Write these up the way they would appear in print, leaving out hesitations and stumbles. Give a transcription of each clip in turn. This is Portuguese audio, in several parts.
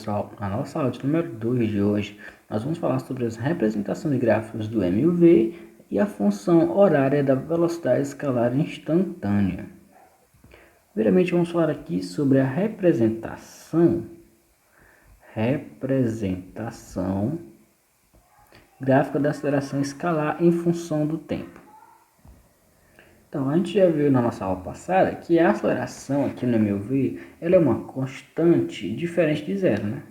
pessoal, na nossa aula de número 2 de hoje, nós vamos falar sobre as representações de gráficos do MUV e a função horária da velocidade escalar instantânea. Primeiramente, vamos falar aqui sobre a representação gráfica da aceleração escalar em função do tempo. Então, a gente já viu na nossa aula passada que a aceleração aqui no MUV ela é uma constante diferente de zero, né?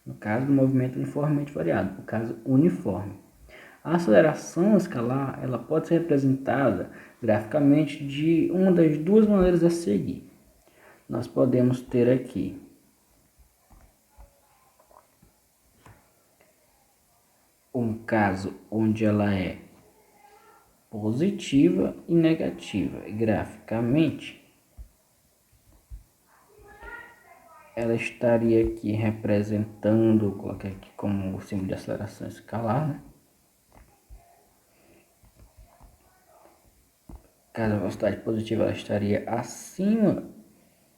No caso do movimento uniformemente variado, no caso uniforme. A aceleração escalar ela pode ser representada graficamente de uma das duas maneiras a seguir. Nós podemos ter aqui um caso onde ela é positiva e negativa. E graficamente, ela estaria aqui representando, vou colocar aqui como o símbolo de aceleração escalar, né? Caso a velocidade positiva ela estaria acima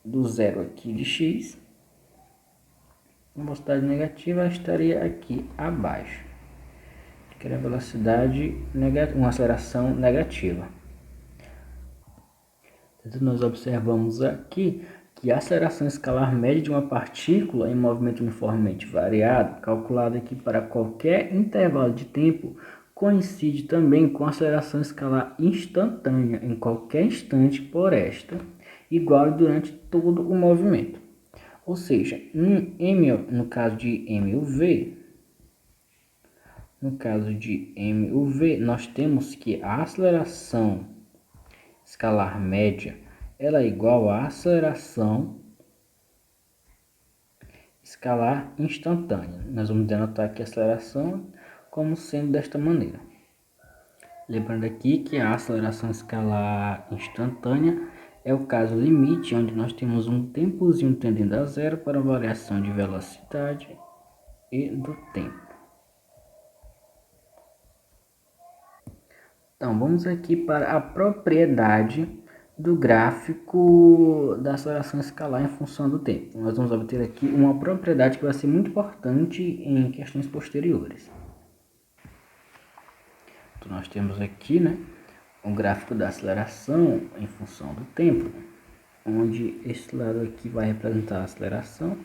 do zero aqui de x, a velocidade negativa ela estaria aqui abaixo, que era a velocidade negativa, uma aceleração negativa. Então nós observamos aqui que a aceleração escalar média de uma partícula em movimento uniformemente variado, calculada aqui para qualquer intervalo de tempo, coincide também com a aceleração escalar instantânea em qualquer instante por esta, igual durante todo o movimento. Ou seja, no caso de MUV, nós temos que a aceleração escalar média ela é igual à aceleração escalar instantânea. Nós vamos denotar aqui a aceleração como sendo desta maneira. Lembrando aqui que a aceleração escalar instantânea é o caso limite, onde nós temos um tempozinho tendendo a zero para a variação de velocidade e do tempo. Então, vamos aqui para a propriedade do gráfico da aceleração escalar em função do tempo. Nós vamos obter aqui uma propriedade que vai ser muito importante em questões posteriores. Então, nós temos aqui, né, um gráfico da aceleração em função do tempo, onde esse lado aqui vai representar a aceleração,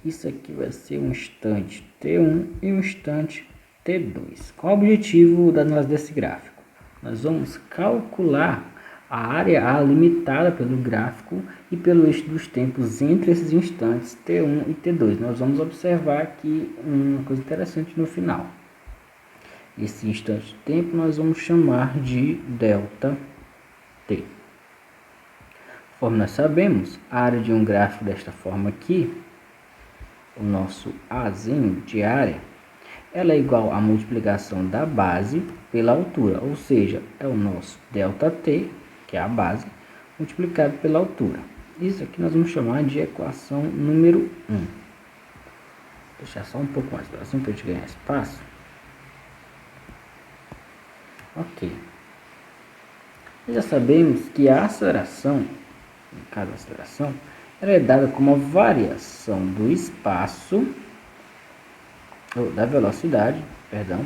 isso aqui vai ser um instante T1 e um instante T2. Qual o objetivo da análise desse gráfico? Nós vamos calcular a área A limitada pelo gráfico e pelo eixo dos tempos entre esses instantes T1 e T2. Nós vamos observar aqui uma coisa interessante no final. Esse instante de tempo nós vamos chamar de delta T. Conforme nós sabemos, a área de um gráfico desta forma aqui, o nosso Azinho de área, ela é igual à multiplicação da base pela altura, ou seja, é o nosso ΔT, que é a base, multiplicado pela altura. Isso aqui nós vamos chamar de equação número 1. Vou deixar só um pouco mais para cima para a gente ganhar espaço. Ok. Já sabemos que a aceleração, no caso da aceleração, ela é dada como a variação do espaço, ou da velocidade, perdão,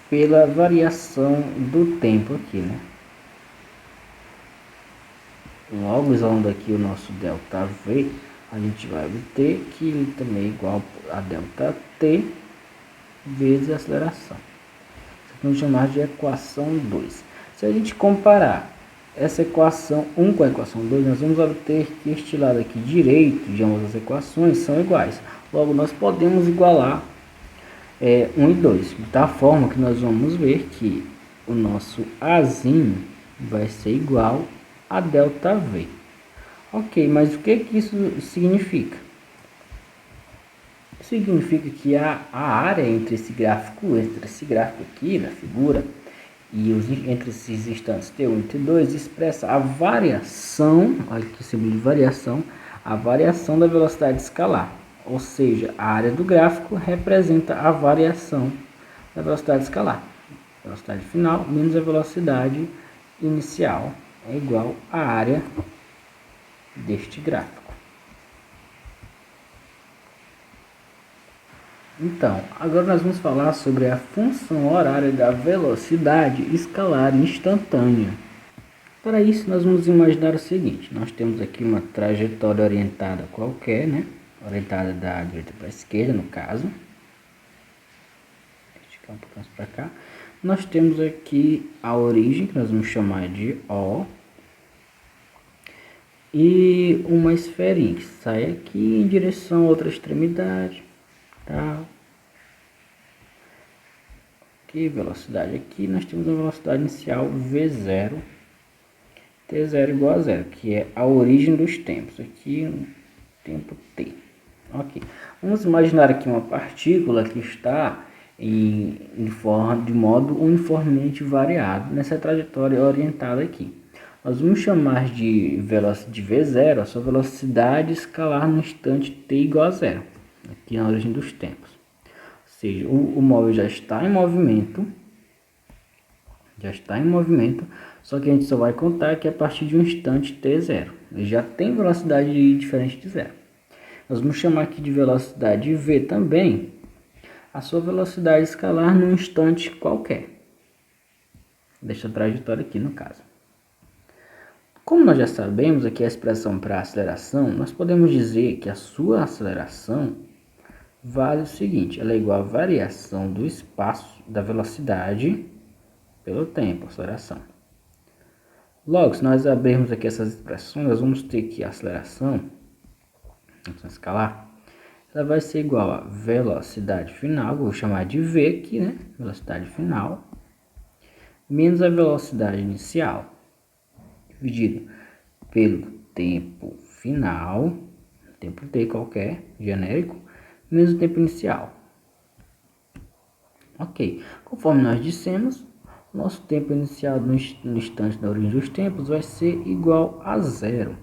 pela variação do tempo aqui, né? Logo, usando aqui o nosso ΔV, a gente vai obter que ele também é igual a ΔT vezes a aceleração. Isso aqui vamos chamar de equação 2. Se a gente comparar essa equação 1 com a equação 2, nós vamos obter que este lado aqui direito de ambas as equações são iguais. Logo, nós podemos igualar 1 e 2, de tal forma que nós vamos ver que o nosso Azinho vai ser igual a ΔV. Ok, mas o que isso significa? Significa que a área entre esse gráfico aqui na figura, e entre esses instantes T1 e T2 expressa a variação, olha que símbolo de variação, a variação da velocidade escalar. Ou seja, a área do gráfico representa a variação da velocidade escalar. A velocidade final menos a velocidade inicial é igual à área deste gráfico. Então, agora nós vamos falar sobre a função horária da velocidade escalar instantânea. Para isso, nós vamos imaginar o seguinte: nós temos aqui uma trajetória orientada qualquer, né? Orientada da direita para a esquerda, no caso. Vou esticar um pouquinho para cá. Nós temos aqui a origem, que nós vamos chamar de O, e uma esferinha que sai aqui em direção a outra extremidade, tá? Ok, velocidade aqui, nós temos a velocidade inicial V0, T0 igual a zero, que é a origem dos tempos, aqui um tempo T. Ok, vamos imaginar aqui uma partícula que está de modo uniformemente variado nessa trajetória orientada aqui. Nós vamos chamar de V0 a sua velocidade escalar no instante t igual a zero, aqui na origem dos tempos. Ou seja, o móvel já está em movimento, só que a gente só vai contar que a partir de um instante t0. Ele já tem velocidade diferente de zero. Nós vamos chamar aqui de velocidade v também a sua velocidade escalar num instante qualquer. Deixa a trajetória aqui no caso. Como nós já sabemos aqui a expressão para aceleração, nós podemos dizer que a sua aceleração vale o seguinte: ela é igual à variação do espaço da velocidade pelo tempo, aceleração. Logo, se nós abrirmos aqui essas expressões, nós vamos ter que a aceleração escalar, ela vai ser igual a velocidade final, vou chamar de V aqui, né? Velocidade final, menos a velocidade inicial, dividido pelo tempo final, tempo t qualquer, genérico, menos o tempo inicial. Ok, conforme nós dissemos, nosso tempo inicial no instante da origem dos tempos vai ser igual a zero.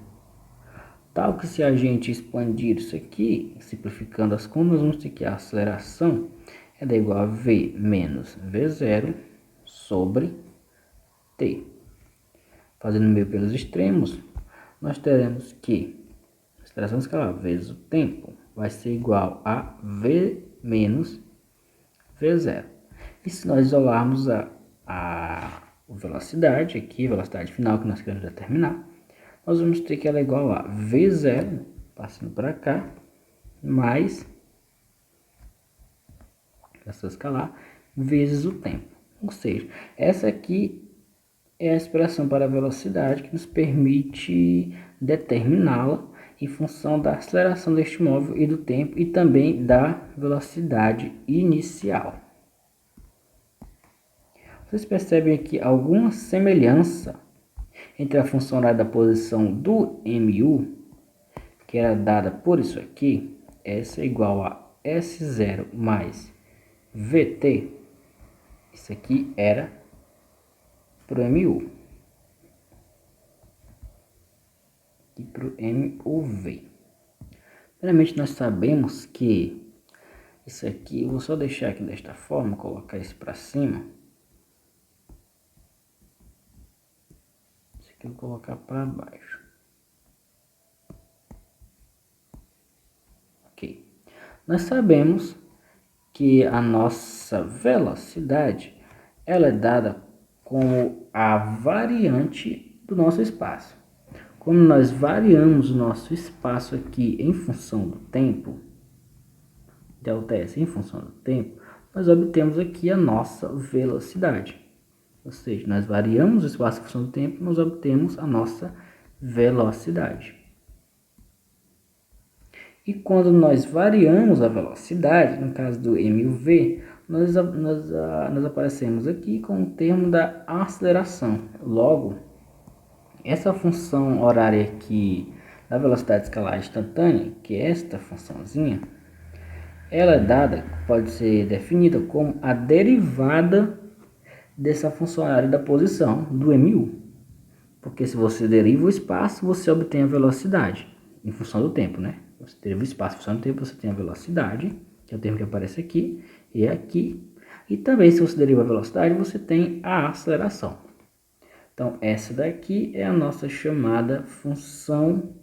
Tal que se a gente expandir isso aqui, simplificando as contas, nós vamos ter que a aceleração é igual a V menos V0 sobre T. Fazendo meio pelos extremos, nós teremos que a aceleração escalar vezes o tempo vai ser igual a V menos V0. E se nós isolarmos a velocidade aqui, a velocidade final que nós queremos determinar, nós vamos ter que ela é igual a V0, passando para cá, mais essa escalar, vezes o tempo. Ou seja, essa aqui é a expressão para a velocidade que nos permite determiná-la em função da aceleração deste móvel e do tempo e também da velocidade inicial. Vocês percebem aqui alguma semelhança entre a função horária da posição do MU, que era dada por isso aqui, essa é igual a S0 mais VT, isso aqui era para o MU e para o MUV. Primeiramente nós sabemos que isso aqui, eu vou só deixar aqui desta forma, colocar isso para cima. Isso aqui eu vou colocar para baixo. Ok. Nós sabemos que a nossa velocidade, ela é dada como a variante do nosso espaço. Como nós variamos o nosso espaço aqui em função do tempo, ΔS em função do tempo, nós obtemos aqui a nossa velocidade. Ou seja, nós variamos o espaço em função do tempo, nós obtemos a nossa velocidade. E quando nós variamos a velocidade, no caso do MUV, nós aparecemos aqui com o termo da aceleração. Logo, essa função horária aqui da velocidade escalar instantânea, que é esta funçãozinha, ela é dada, pode ser definida como a derivada dessa função horária da posição do MU. Porque se você deriva o espaço, você obtém a velocidade em função do tempo, né? Você deriva o espaço em função do tempo, você tem a velocidade, que é o termo que aparece aqui e aqui. E também, se você deriva a velocidade, você tem a aceleração. Então, essa daqui é a nossa chamada função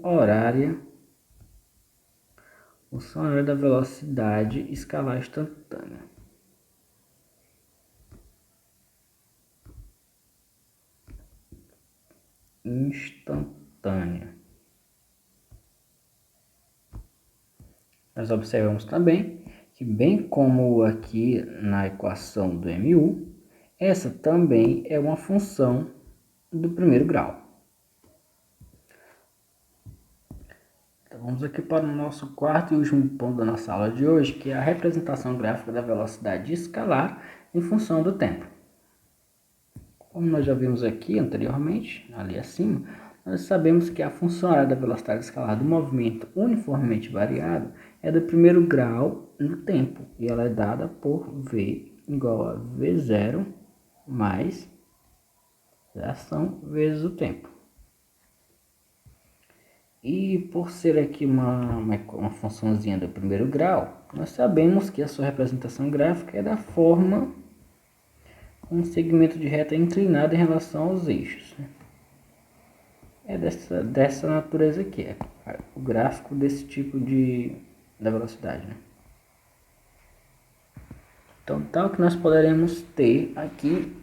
horária Função área da velocidade escalar instantânea. Nós observamos também que, bem como aqui na equação do MU, essa também é uma função do primeiro grau. Então, vamos aqui para o nosso quarto e último ponto da nossa aula de hoje, que é a representação gráfica da velocidade escalar em função do tempo. Como nós já vimos aqui anteriormente, ali acima, nós sabemos que a função área da velocidade escalar do movimento uniformemente variado é do primeiro grau no tempo, e ela é dada por V igual a V0 mais ação vezes o tempo. E por ser aqui uma funçãozinha do primeiro grau, nós sabemos que a sua representação gráfica é da forma um segmento de reta inclinado em relação aos eixos. É dessa natureza aqui, é o gráfico desse tipo da velocidade, né? Então, tal que nós poderemos ter aqui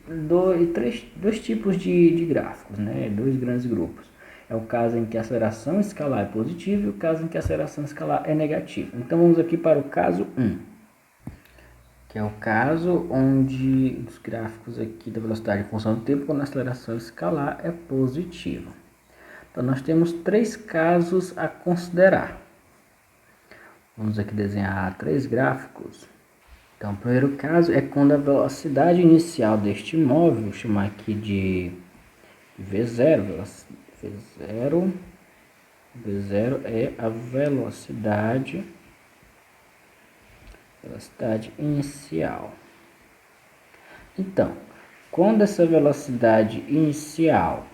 dois tipos de gráficos, né? Dois grandes grupos. É o caso em que a aceleração escalar é positiva e o caso em que a aceleração escalar é negativa. Então, vamos aqui para o caso 1, que é o caso onde os gráficos aqui da velocidade em função do tempo, quando a aceleração escalar é positiva. Então, nós temos três casos a considerar. Vamos aqui desenhar três gráficos. Então, o primeiro caso é quando a velocidade inicial deste móvel, vou chamar aqui de V0, V0 é a velocidade inicial. Então, quando essa velocidade inicial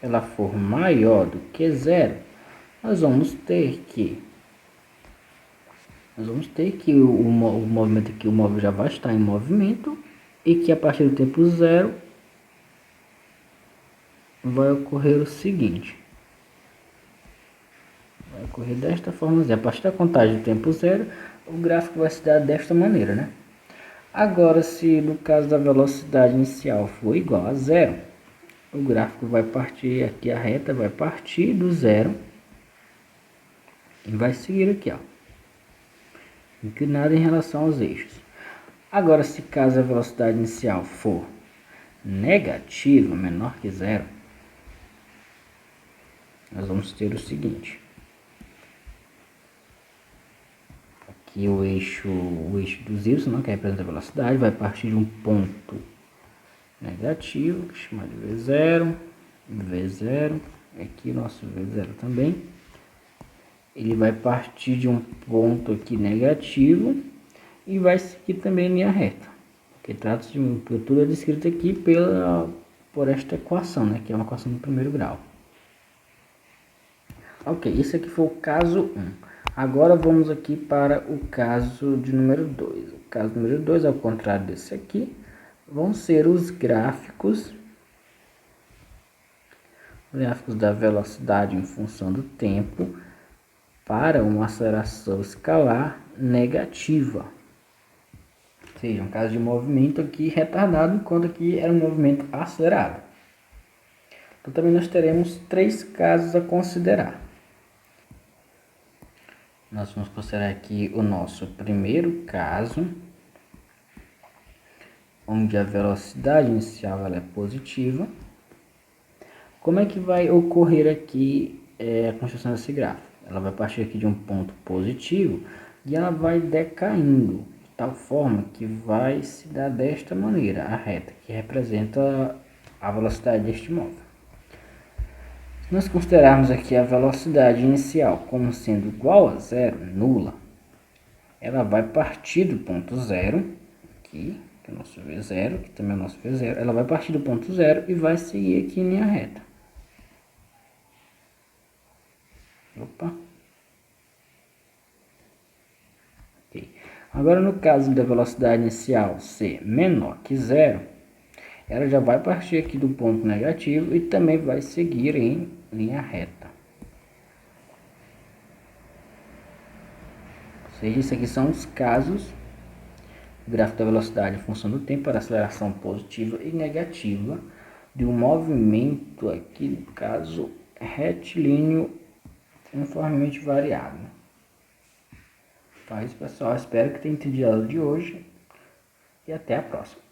ela for maior do que zero, nós vamos ter que o movimento aqui, o móvel já vai estar em movimento, e que a partir do tempo zero vai ocorrer o seguinte. Vai ocorrer desta forma, a partir da contagem do tempo zero, o gráfico vai se dar desta maneira, né? Agora, se no caso da velocidade inicial for igual a zero, o gráfico vai partir aqui, a reta vai partir do zero e vai seguir aqui, ó, inclinado em relação aos eixos. Agora, se caso a velocidade inicial for negativa, menor que zero, nós vamos ter o seguinte. Aqui o eixo dos y, que representa a velocidade, vai partir de um ponto negativo, que chama de V0, aqui o nosso V0 também. Ele vai partir de um ponto aqui negativo e vai seguir também em linha reta, porque trata-se de uma amplitude descrita aqui por esta equação, né, que é uma equação do primeiro grau. Ok, esse aqui foi o caso 1. Agora vamos aqui para o caso de número 2. O caso número 2, ao contrário desse aqui, vão ser os gráficos da velocidade em função do tempo para uma aceleração escalar negativa. Ou seja, um caso de movimento aqui retardado, enquanto aqui era um movimento acelerado. Então também nós teremos três casos a considerar. Nós vamos considerar aqui o nosso primeiro caso, onde a velocidade inicial ela é positiva. Como é que vai ocorrer aqui a construção desse gráfico? Ela vai partir aqui de um ponto positivo e ela vai decaindo, de tal forma que vai se dar desta maneira, a reta, que representa a velocidade deste móvel. Se nós considerarmos aqui a velocidade inicial como sendo igual a zero, nula, ela vai partir do ponto zero, aqui, que é o nosso V0, que também é o nosso V0, ela vai partir do ponto zero e vai seguir aqui em linha reta. Opa. Okay. Agora, no caso da velocidade inicial ser menor que zero, ela já vai partir aqui do ponto negativo e também vai seguir em linha reta. seja, isso aqui são os casos do gráfico da velocidade em função do tempo para aceleração positiva e negativa de um movimento aqui, no caso, retilíneo uniformemente variável. Então é isso, pessoal. Espero que tenham entendido a aula de hoje e até a próxima.